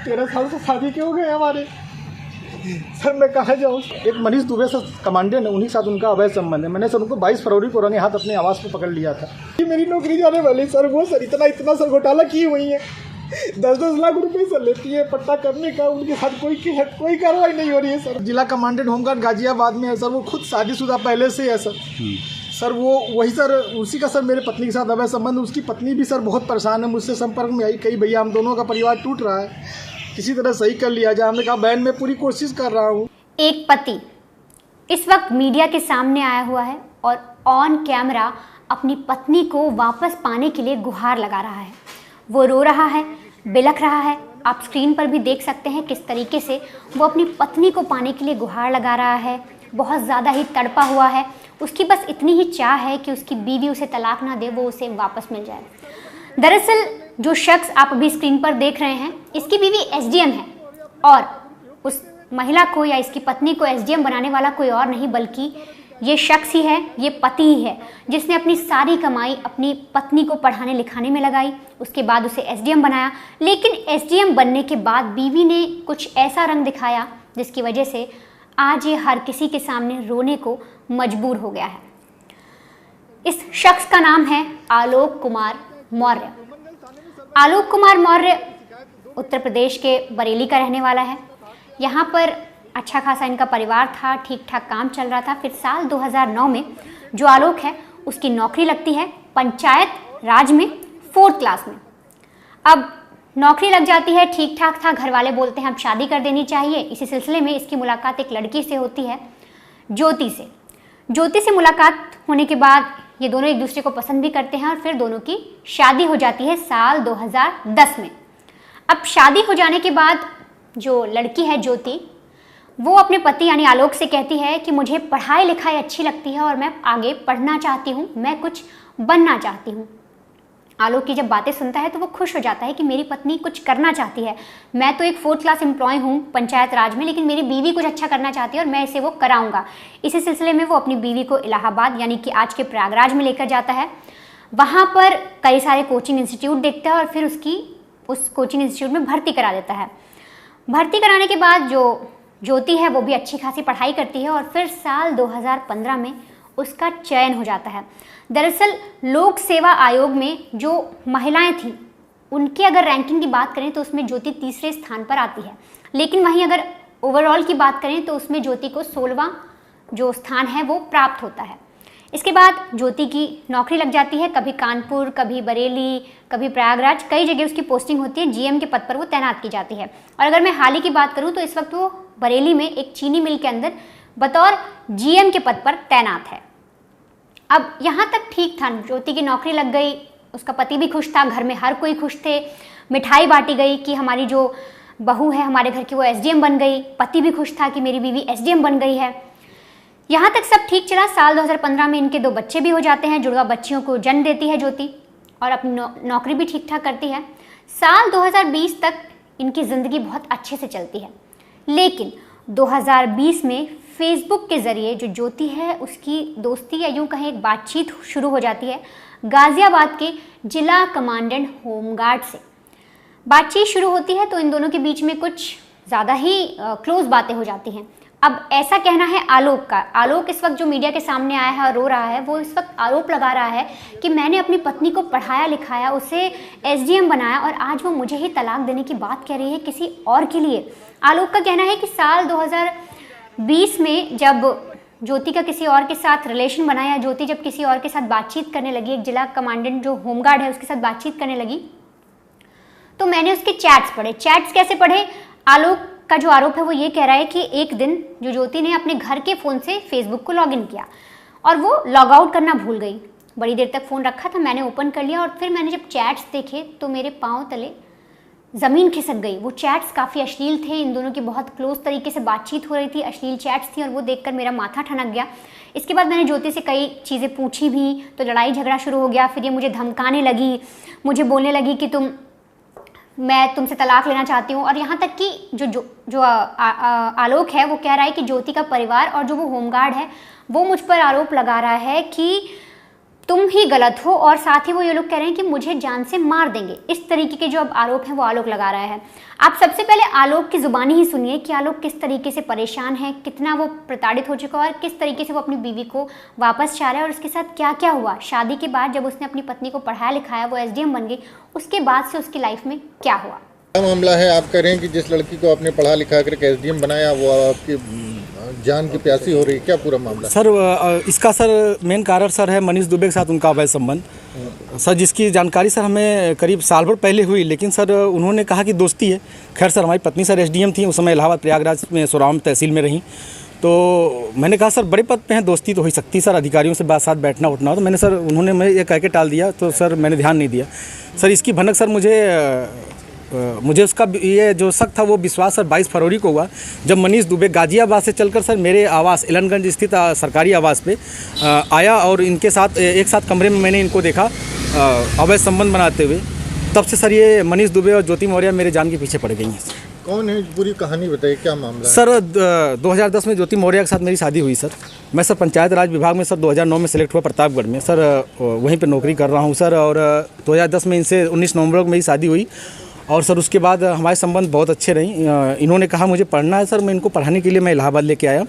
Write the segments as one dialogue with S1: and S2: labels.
S1: 13 साल से शादी के हो गए हमारे। सर मैं कहाँ जाऊँ? एक मनीष दुबे सर कमांडेंट है, उन्हीं के साथ उनका अवैध संबंध है। मैंने सर उनको 22 फरवरी को रंगे हाथ अपने आवास पर पकड़ लिया था। ये मेरी नौकरी जाने वाली सर, वो सर इतना सर घोटाला की हुई है, 10-10 लाख रुपए सर लेती है पट्टा करने का, उनके साथ कोई कार्रवाई नहीं हो रही है सर। जिला कमांडेंट होमगार्ड गाजियाबाद में है सर, वो खुद शादीशुदा पहले से है सर वो वही सर, उसी का सर मेरे पत्नी के साथ अवैध संबंध। उसकी पत्नी भी सर बहुत परेशान है, मुझसे संपर्क में आई, कही भैया हम दोनों का परिवार टूट रहा है, किसी तरह सही कर लिया जाए। हमने कहा बहन मैं पूरी कोशिश कर रहा हूँ।
S2: एक पति इस वक्त मीडिया के सामने आया हुआ है और ऑन कैमरा अपनी पत्नी को वापस पाने के लिए गुहार लगा रहा है। वो रो रहा है, बिलख रहा है। आप स्क्रीन पर भी देख सकते हैं किस तरीके से वो अपनी पत्नी को पाने के लिए गुहार लगा रहा है। बहुत ज़्यादा ही तड़पा हुआ है। उसकी बस इतनी ही चाह है कि उसकी बीवी उसे तलाक ना दे, वो उसे वापस मिल जाए। दरअसल जो शख्स आप अभी स्क्रीन पर देख रहे हैं, इसकी बीवी एसडीएम है और उस महिला को या इसकी पत्नी को एसडीएम बनाने वाला कोई और नहीं बल्कि ये शख्स ही है, ये पति ही है, जिसने अपनी सारी कमाई अपनी पत्नी को पढ़ाने लिखाने में लगाई। उसके बाद उसे एसडीएम बनाया, लेकिन एसडीएम बनने के बाद बीवी ने कुछ ऐसा रंग दिखाया जिसकी वजह से आज ये हर किसी के सामने रोने को मजबूर हो गया है। इस शख्स का नाम है आलोक कुमार मौर्य। आलोक कुमार मौर्य उत्तर प्रदेश के बरेली का रहने वाला है। यहाँ पर अच्छा खासा इनका परिवार था, ठीक ठाक काम चल रहा था। फिर साल 2009 में जो आलोक है उसकी नौकरी लगती है पंचायत राज में 4th क्लास में। अब नौकरी लग जाती है, ठीक ठाक था, घर वाले बोलते हैं अब शादी कर देनी चाहिए। इसी सिलसिले में इसकी मुलाकात एक लड़की से होती है, ज्योति से। ज्योति से मुलाकात होने के बाद ये दोनों एक दूसरे को पसंद भी करते हैं और फिर दोनों की शादी हो जाती है साल 2010 में। अब शादी हो जाने के बाद जो लड़की है ज्योति, वो अपने पति यानी आलोक से कहती है कि मुझे पढ़ाई लिखाई अच्छी लगती है और मैं आगे पढ़ना चाहती हूँ, मैं कुछ बनना चाहती हूँ। आलोक की जब बातें सुनता है तो वो खुश हो जाता है कि मेरी पत्नी कुछ करना चाहती है। मैं तो एक 4th क्लास एम्प्लॉय हूँ पंचायत राज में, लेकिन मेरी बीवी कुछ अच्छा करना चाहती है और मैं इसे वो कराऊंगा। इसी सिलसिले में वो अपनी बीवी को इलाहाबाद यानी कि आज के प्रयागराज में लेकर जाता है। वहाँ पर कई सारे कोचिंग इंस्टीट्यूट देखता है और फिर उस कोचिंग इंस्टीट्यूट में भर्ती करा देता है। भर्ती कराने के बाद जो ज्योति है वो भी अच्छी खासी पढ़ाई करती है और फिर साल 2015 में उसका चयन हो जाता है। दरअसल लोक सेवा आयोग में जो महिलाएं थीं उनकी अगर रैंकिंग की बात करें तो उसमें ज्योति 3रे स्थान पर आती है, लेकिन वहीं अगर ओवरऑल की बात करें तो उसमें ज्योति को 16वां जो स्थान है वो प्राप्त होता है। इसके बाद ज्योति की नौकरी लग जाती है, कभी कानपुर, कभी बरेली, कभी प्रयागराज, कई जगह उसकी पोस्टिंग होती है। जीएम के पद पर वो तैनात की जाती है। और अगर मैं हाल ही की बात करूं तो इस वक्त वो बरेली में एक चीनी मिल के अंदर बतौर जीएम के पद पर तैनात है। अब यहाँ तक ठीक था, ज्योति की नौकरी लग गई, उसका पति भी खुश था, घर में हर कोई खुश थे, मिठाई बांटी गई कि हमारी जो बहू है हमारे घर की वो एसडीएम बन गई, पति भी खुश था कि मेरी बीवी एसडीएम बन गई है। यहाँ तक सब ठीक चला। साल 2015 में इनके 2 बच्चे भी हो जाते हैं, जुड़वा बच्चियों को जन्म देती है ज्योति और अपनी नौकरी भी ठीक ठाक करती है। साल 2020 तक इनकी ज़िंदगी बहुत अच्छे से चलती है, लेकिन 2020 में फेसबुक के ज़रिए जो ज्योति है उसकी दोस्ती या यूँ कहें एक बातचीत शुरू हो जाती है गाज़ियाबाद के जिला कमांडेंट होमगार्ड से। बातचीत शुरू होती है तो इन दोनों के बीच में कुछ ज़्यादा ही क्लोज बातें हो जाती हैं। अब ऐसा कहना है आलोक का। आलोक इस वक्त जो मीडिया के सामने आया है और रो रहा है, वो इस वक्त आरोप लगा रहा है कि मैंने अपनी पत्नी को पढ़ाया लिखाया, उसे एसडीएम बनाया और आज वो मुझे ही तलाक देने की बात कह रही है किसी और के लिए। आलोक का कहना है कि साल 2020 में जब ज्योति का किसी और के साथ रिलेशन बना या ज्योति जब किसी और के साथ बातचीत करने लगी, एक जिला कमांडेंट जो होमगार्ड है उसके साथ बातचीत करने लगी, तो मैंने उसके चैट्स पढ़े। चैट्स कैसे पढ़े? आलोक का जो आरोप है वो ये कह रहा है कि एक दिन जो ज्योति ने अपने घर के फ़ोन से फेसबुक को लॉगिन किया और वो लॉग आउट करना भूल गई। बड़ी देर तक फ़ोन रखा था, मैंने ओपन कर लिया और फिर मैंने जब चैट्स देखे तो मेरे पाँव तले ज़मीन खिसक गई। वो चैट्स काफ़ी अश्लील थे, इन दोनों की बहुत क्लोज तरीके से बातचीत हो रही थी, अश्लील चैट्स थी और वो देखकर मेरा माथा ठनक गया। इसके बाद मैंने ज्योति से कई चीज़ें पूछी भी तो लड़ाई झगड़ा शुरू हो गया। फिर ये मुझे धमकाने लगी, मुझे बोलने लगी कि मैं तुमसे तलाक लेना चाहती हूँ। और यहाँ तक कि आलोक है वो कह रहा है कि ज्योति का परिवार और जो वो होमगार्ड है वो मुझ पर आरोप लगा रहा है कि तुम ही गलत हो, और साथ ही वो ये लोग कह रहे हैं कि मुझे जान से मार देंगे। इस तरीके के जो अब आरोप हैं वो आलोक लगा रहा है। आप सबसे पहले आलोक की जुबानी ही सुनिए कि आलोक किस तरीके से परेशान है, कितना वो प्रताड़ित हो चुका है और किस तरीके से वो अपनी बीवी को वापस चाह रहा है, और उसके साथ क्या क्या हुआ शादी के बाद जब उसने अपनी पत्नी को पढ़ाया लिखाया, वो एसडीएम बन गई, उसके बाद से उसकी लाइफ में क्या हुआ।
S3: क्या मामला है? आप कह रहे हैं कि जिस लड़की को आपने पढ़ा लिखा कर एसडीएम बनाया वो आपकी जान की प्यासी हो रही है, क्या पूरा मामला?
S4: सर इसका सर मेन कारण सर है मनीष दुबे के साथ उनका अवैध संबंध सर, जिसकी जानकारी सर हमें करीब साल भर पहले हुई, लेकिन सर उन्होंने कहा कि दोस्ती है। खैर सर हमारी पत्नी सर एसडीएम थी, उस समय इलाहाबाद प्रयागराज में सोराम तहसील में रहीं, तो मैंने कहा सर बड़े पद पे हैं, दोस्ती तो हो ही सकती सर, अधिकारियों से बात साथ बैठना उठना हो, तो मैंने सर उन्होंने मैं ये कह के टाल दिया, तो सर मैंने ध्यान नहीं दिया। सर इसकी भनक सर मुझे उसका ये जो शक था वो विश्वास सर 22 फरवरी को हुआ, जब मनीष दुबे गाजियाबाद से चलकर सर मेरे आवास एलनगंज स्थित सरकारी आवास पे आया और इनके साथ एक साथ कमरे में मैंने इनको देखा अवैध संबंध बनाते हुए। तब से सर ये मनीष दुबे और ज्योति मौर्य मेरे जान के पीछे पड़ गई हैं।
S3: कौन है? पूरी कहानी बताइए, क्या मामला है?
S4: सर 2010 में ज्योति मौर्य के साथ मेरी शादी हुई सर। मैं सर पंचायत राज विभाग में सर 2009 में सेलेक्ट हुआ प्रतापगढ़ में सर, वहीं पे नौकरी कर रहा हूँ सर, और 2010 में इनसे 19 नवंबर को मेरी शादी हुई, और सर उसके बाद हमारे संबंध बहुत अच्छे रहे। इन्होंने कहा मुझे पढ़ना है सर, मैं इनको पढ़ाने के लिए मैं इलाहाबाद लेके आया,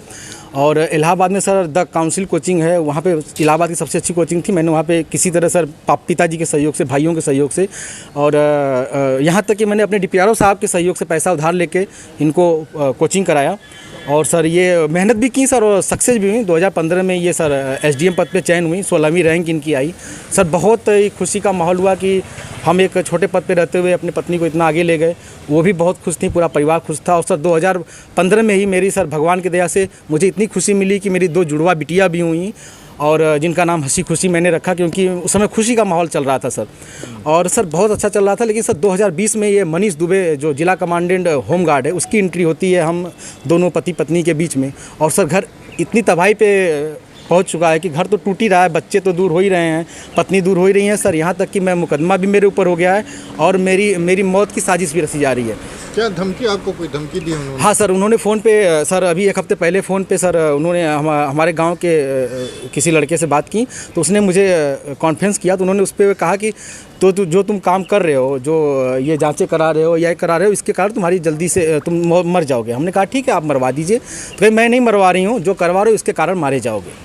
S4: और इलाहाबाद में सर द काउंसिल कोचिंग है, वहाँ पे इलाहाबाद की सबसे अच्छी कोचिंग थी। मैंने वहाँ पे किसी तरह सर पिताजी के सहयोग से, भाइयों के सहयोग से, और यहाँ तक कि मैंने अपने डीपीआरओ साहब के सहयोग से पैसा उधार लेके इनको कोचिंग कराया, और सर ये मेहनत भी की सर और सक्सेस भी हुई। 2015 में ये सर एसडीएम पद पे चयन हुई, 16वीं रैंक इनकी आई सर। बहुत ही खुशी का माहौल हुआ कि हम एक छोटे पद पे रहते हुए अपनी पत्नी को इतना आगे ले गए, वो भी बहुत खुश थी, पूरा परिवार खुश था। और सर 2015 में ही मेरी सर भगवान की दया से मुझे इतनी खुशी मिली कि मेरी 2 जुड़वा बिटिया भी हुई, और जिनका नाम हंसी खुशी मैंने रखा, क्योंकि उस समय खुशी का माहौल चल रहा था सर, और सर बहुत अच्छा चल रहा था। लेकिन सर 2020 में ये मनीष दुबे जो जिला कमांडेंट होमगार्ड है उसकी एंट्री होती है हम दोनों पति पत्नी के बीच में, और सर घर इतनी तबाही पे पहुंच चुका है कि घर तो टूट ही रहा है, बच्चे तो दूर हो ही रहे हैं, पत्नी दूर हो ही रही है सर, यहाँ तक कि मैं मुकदमा भी मेरे ऊपर हो गया है, और मेरी मौत की साजिश भी रची जा रही है।
S3: क्या धमकी, आपको कोई धमकी दी उन्होंने?
S4: हाँ सर, उन्होंने फ़ोन पे सर अभी 1 हफ्ते पहले फ़ोन पे सर उन्होंने हमारे गांव के किसी लड़के से बात की, तो उसने मुझे कॉन्फ्रेंस किया, तो उन्होंने उस पर कहा कि तो जो तुम काम कर रहे हो, जो ये जांचें करा रहे हो या करा रहे हो, इसके कारण तुम्हारी जल्दी से तुम मर जाओगे। हमने कहा ठीक है आप मरवा दीजिए, तो मैं नहीं मरवा रही हूँ, जो करवा रहे हो इसके कारण मारे जाओगे।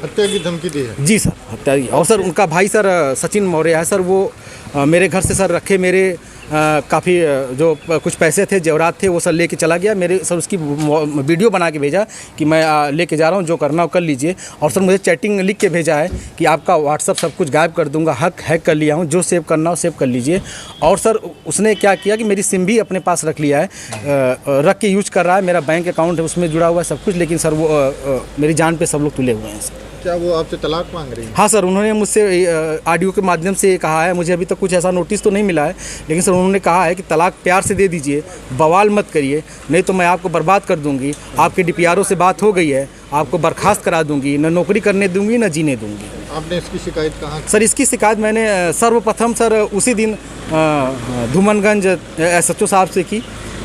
S3: हत्या की धमकी दी है?
S4: जी सर, हत्या की। और सर उनका भाई सर सचिन मौर्य है सर, वो मेरे घर से सर रखे मेरे काफ़ी जो कुछ पैसे थे, जेवरात थे, वो सर लेके चला गया मेरे सर। उसकी वीडियो बना के भेजा कि मैं लेके जा रहा हूँ, जो करना हो कर लीजिए। और सर मुझे चैटिंग लिख के भेजा है कि आपका व्हाट्सअप सब कुछ गायब कर दूंगा, हैक कर लिया हूँ, जो सेव करना हो सेव कर लीजिए। और सर उसने क्या किया कि मेरी सिम भी अपने पास रख लिया है, रख के यूज कर रहा है, मेरा बैंक अकाउंट है उसमें जुड़ा हुआ है सब कुछ, लेकिन सर वो मेरी जान पे सब लोग तुले हुए हैं सर।
S3: क्या वो आपसे तलाक मांग रही है?
S4: हाँ सर, उन्होंने मुझसे ऑडियो के माध्यम से कहा है, मुझे अभी तक कुछ ऐसा नोटिस तो नहीं मिला है, लेकिन सर उन्होंने कहा है कि तलाक प्यार से दे दीजिए, बवाल मत करिए, नहीं तो मैं आपको बर्बाद कर दूंगी। आपके डीपीआरओ से बात हो गई है, आपको बर्खास्त करा दूंगी, न नौकरी करने दूंगी न जीने दूंगी।
S3: आपने इसकी शिकायत कहाँ?
S4: सर इसकी शिकायत मैंने सर्वप्रथम सर उसी दिन धूमनगंज SHO साहब से की।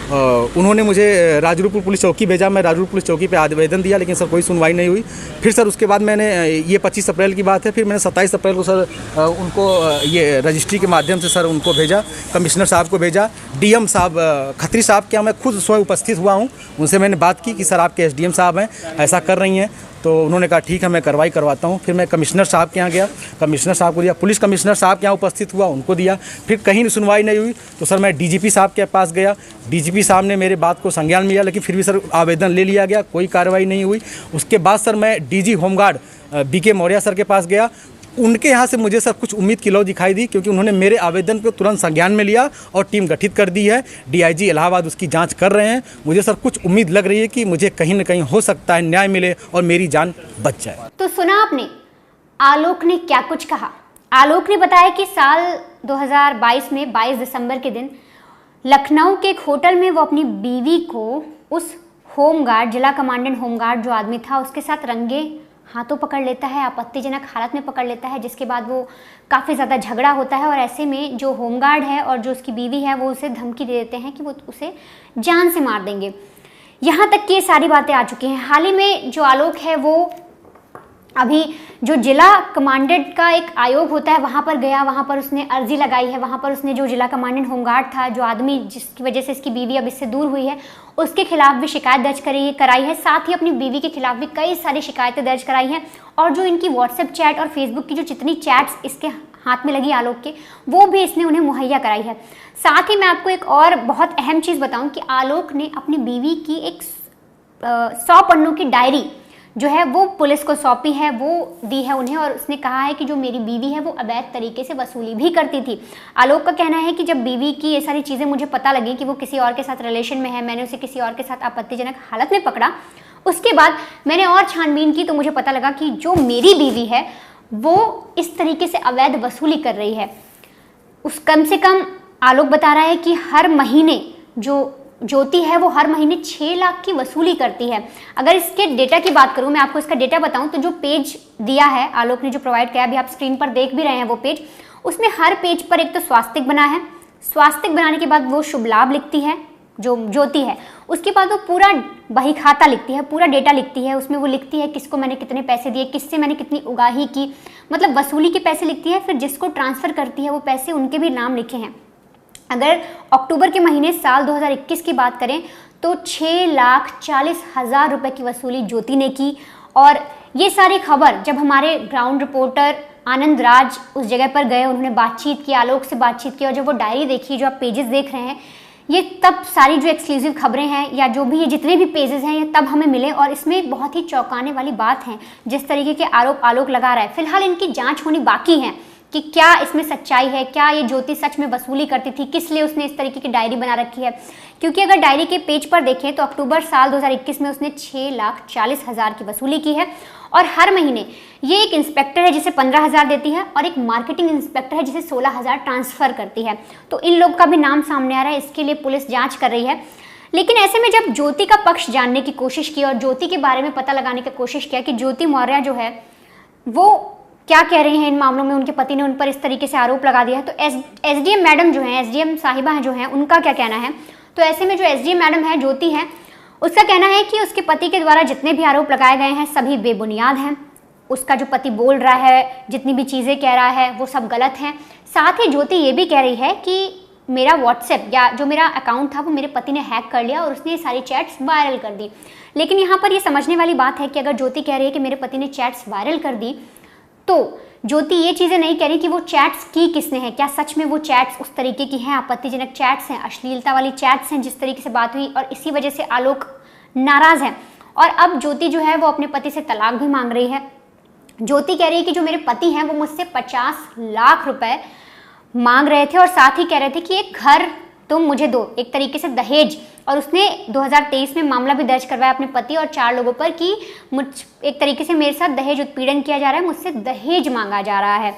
S4: उन्होंने मुझे राजरूपुर पुलिस चौकी भेजा, मैं राजरूपुर पुलिस चौकी पे आवेदन दिया, लेकिन सर कोई सुनवाई नहीं हुई। फिर सर उसके बाद मैंने ये 25 अप्रैल की बात है, फिर मैंने 27 अप्रैल को सर उनको ये रजिस्ट्री के माध्यम से सर उनको भेजा, कमिश्नर साहब को भेजा, DM साहब खत्री साहब के यहाँ मैं खुद स्वयं उपस्थित हुआ हूँ, उनसे मैंने बात की कि सर आपके SDM साहब हैं ऐसा कर रही हैं, तो उन्होंने कहा ठीक है मैं कार्रवाई करवाता हूँ। फिर मैं कमिश्नर साहब के यहाँ गया, कमिश्नर साहब को दिया, पुलिस कमिश्नर साहब के यहाँ उपस्थित हुआ, उनको दिया। फिर कहीं सुनवाई नहीं हुई तो सर मैं DGP साहब के पास गया, DGP साहब ने मेरे बात को संज्ञान में लिया, लेकिन फिर भी सर आवेदन ले लिया गया, कोई कार्रवाई नहीं हुई। उसके बाद सर मैं DG home guard BK Maurya sir के पास गया, उनके यहाँ से मुझे सर कुछ उम्मीद की लौ दिखाई दी, क्योंकि उन्होंने मेरे आवेदन को तुरंत संज्ञान में लिया और टीम गठित कर दी है। DIG इलाहाबाद उसकी जांच कर रहे हैं। मुझे सर कुछ उम्मीद लग रही है कि मुझे कहीं न कहीं हो सकता है न्याय मिले और मेरी जान बच जाए।
S2: तो सुना आपने आलोक ने क्या कुछ कहा। आलोक ने बताया कि साल 2022 में 22 दिसंबर के दिन लखनऊ के एक होटल में वो अपनी बीवी को उस होमगार्ड, जिला कमांडेंट होमगार्ड जो आदमी था, उसके साथ रंगे हाथों पकड़ लेता है, आपत्तिजनक हालत में पकड़ लेता है, जिसके बाद वो काफ़ी ज़्यादा झगड़ा होता है। और ऐसे में जो होमगार्ड है और जो उसकी बीवी है वो उसे धमकी दे देते हैं कि वो उसे जान से मार देंगे। यहाँ तक कि ये सारी बातें आ चुकी हैं। हाल ही में जो आलोक है वो अभी जो जिला कमांडेंट का एक आयोग होता है वहाँ पर गया, वहाँ पर उसने अर्जी लगाई है, वहाँ पर उसने जो जिला कमांडेंट होमगार्ड था, जो आदमी जिसकी वजह से इसकी बीवी अब इससे दूर हुई है, उसके खिलाफ भी शिकायत दर्ज कराई है। साथ ही अपनी बीवी के खिलाफ भी कई सारी शिकायतें दर्ज कराई हैं। और जो इनकी व्हाट्सएप चैट और फेसबुक की जो जितनी चैट्स इसके हाथ में लगी आलोक के, वो भी इसने उन्हें मुहैया कराई है। साथ ही मैं आपको एक और बहुत अहम चीज़ बताऊँ कि आलोक ने अपनी बीवी की एक 100 पन्नों की डायरी जो है वो पुलिस को सौंपी है, वो दी है उन्हें, और उसने कहा है कि जो मेरी बीवी है वो अवैध तरीके से वसूली भी करती थी। आलोक का कहना है कि जब बीवी की ये सारी चीज़ें मुझे पता लगी कि वो किसी और के साथ रिलेशन में है, मैंने उसे किसी और के साथ आपत्तिजनक हालत में पकड़ा, उसके बाद मैंने और छानबीन की तो मुझे पता लगा कि जो मेरी बीवी है वो इस तरीके से अवैध वसूली कर रही है। उस कम से कम आलोक बता रहा है कि हर महीने जो ज्योति है वो हर महीने 6 लाख की वसूली करती है। अगर इसके डेटा की बात करूं, मैं आपको इसका डेटा बताऊं तो जो पेज दिया है आलोक ने, जो प्रोवाइड किया, अभी आप स्क्रीन पर देख भी रहे हैं वो पेज, उसमें हर पेज पर एक तो स्वास्तिक बना है, स्वास्तिक बनाने के बाद वो शुभ लाभ लिखती है जो ज्योति है, उसके बाद वो पूरा बही खाता लिखती है, पूरा डेटा लिखती है, उसमें वो लिखती है किसको मैंने कितने पैसे दिए, किससे मैंने कितनी उगाही की, मतलब वसूली के पैसे लिखती है। फिर जिसको ट्रांसफ़र करती है वो पैसे, उनके भी नाम लिखे हैं। अगर अक्टूबर के महीने साल 2021 की बात करें तो 6,40,000 रुपए की वसूली ज्योति ने की। और ये सारी खबर जब हमारे ग्राउंड रिपोर्टर आनंद राज उस जगह पर गए, उन्होंने बातचीत की, आलोक से बातचीत की, और जब वो डायरी देखी, जो आप पेजेस देख रहे हैं, ये तब सारी जो एक्सक्लूसिव खबरें हैं या जो भी ये जितने भी पेजेस हैं, ये तब हमें मिले। और इसमें एक बहुत ही चौंकाने वाली बात है, जिस तरीके के आरोप आलोक लगा रहा है। फिलहाल इनकी जाँच होनी बाकी है कि क्या इसमें सच्चाई है, क्या ये ज्योति सच में वसूली करती थी, किस लिए उसने इस तरीके की डायरी बना रखी है। क्योंकि अगर डायरी के पेज पर देखें तो अक्टूबर साल 2021 में उसने 6,40,000 की वसूली की है। और हर महीने ये एक इंस्पेक्टर है जिसे 15,000 देती है, और एक मार्केटिंग इंस्पेक्टर है जिसे 16,000 ट्रांसफ़र करती है। तो इन लोग का भी नाम सामने आ रहा है, इसके लिए पुलिस जाँच कर रही है। लेकिन ऐसे में जब ज्योति का पक्ष जानने की कोशिश की और ज्योति के बारे में पता लगाने की कोशिश किया कि ज्योति मौर्य जो है वो क्या कह रही हैं इन मामलों में, उनके पति ने उन पर इस तरीके से आरोप लगा दिया है, तो एसडीएम मैडम जो हैं, एसडीएम साहिबा जो हैं, उनका क्या कहना है। तो ऐसे में जो एसडीएम मैडम है, ज्योति है, उसका कहना है कि उसके पति के द्वारा जितने भी आरोप लगाए गए हैं सभी बेबुनियाद हैं। उसका जो पति बोल रहा है, जितनी भी चीज़ें कह रहा है, वो सब गलत हैं। साथ ही ज्योति ये भी कह रही है कि मेरा व्हाट्सएप या जो मेरा अकाउंट था वो मेरे पति ने हैक कर लिया और उसने ये सारी चैट्स वायरल कर दी। लेकिन यहाँ पर ये समझने वाली बात है कि अगर ज्योति कह रही है कि मेरे पति ने चैट्स वायरल कर दी, तो ज्योति ये चीज़ें नहीं कह रही कि वो चैट्स की किसने हैं, क्या सच में वो चैट्स उस तरीके की हैं, आपत्तिजनक चैट्स हैं, अश्लीलता वाली चैट्स हैं जिस तरीके से बात हुई, और इसी वजह से आलोक नाराज़ है। और अब ज्योति जो है वो अपने पति से तलाक भी मांग रही है। ज्योति कह रही है कि जो मेरे पति हैं वो मुझसे 50 लाख रुपए मांग रहे थे और साथ ही कह रहे थे कि एक घर तुम मुझे दो, एक तरीके से दहेज। और उसने 2023 में मामला भी दर्ज करवाया अपने पति और 4 लोगों पर कि मुझ एक तरीके से मेरे साथ दहेज उत्पीड़न किया जा रहा है, मुझसे दहेज मांगा जा रहा है।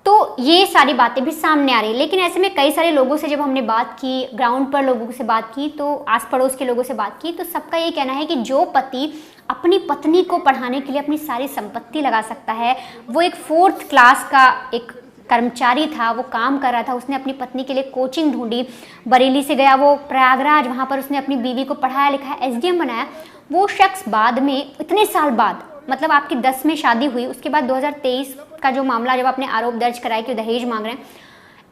S2: तो ये सारी बातें भी सामने आ रही है। लेकिन ऐसे में कई सारे लोगों से जब हमने बात की, ग्राउंड पर लोगों से बात की, तो आस पड़ोस के लोगों से बात की, तो सबका ये कहना है कि जो पति अपनी पत्नी को पढ़ाने के लिए अपनी सारी संपत्ति लगा सकता है, वो एक 4th क्लास का एक कर्मचारी था, वो काम कर रहा था, उसने अपनी पत्नी के लिए कोचिंग ढूंढी, बरेली से गया वो प्रयागराज, वहाँ पर उसने अपनी बीवी को पढ़ाया लिखाया, एसडीएम बनाया। वो शख्स बाद में इतने साल बाद, मतलब आपकी 10 में शादी हुई, उसके बाद 2023 का जो मामला जब आपने आरोप दर्ज कराया कि दहेज मांग रहे हैं,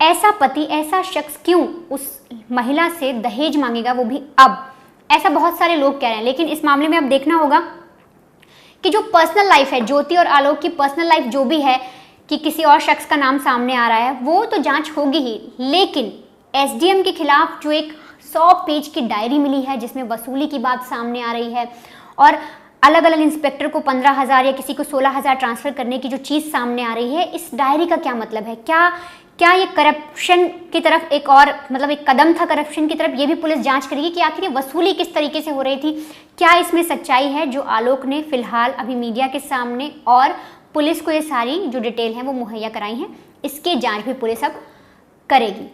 S2: ऐसा पति, ऐसा शख्स क्यों उस महिला से दहेज मांगेगा, वो भी अब? ऐसा बहुत सारे लोग कह रहे हैं। लेकिन इस मामले में अब देखना होगा कि जो पर्सनल लाइफ है, ज्योति और आलोक की पर्सनल लाइफ जो भी है, कि किसी और शख्स का नाम सामने आ रहा है, वो तो जांच होगी ही। लेकिन एसडीएम के खिलाफ जो एक 100 पेज की डायरी मिली है जिसमें वसूली की बात सामने आ रही है और अलग अलग इंस्पेक्टर को 15,000 या किसी को 16,000 ट्रांसफ़र करने की जो चीज़ सामने आ रही है, इस डायरी का क्या मतलब है? क्या ये करप्शन की तरफ एक और, मतलब एक कदम था करप्शन की तरफ? ये भी पुलिस जांच करेगी कि आखिर ये वसूली किस तरीके से हो रही थी, क्या इसमें सच्चाई है, जो आलोक ने फिलहाल अभी मीडिया के सामने और पुलिस को ये सारी जो डिटेल है वो मुहैया कराई हैं। इसकी जांच भी पुलिस अब करेगी।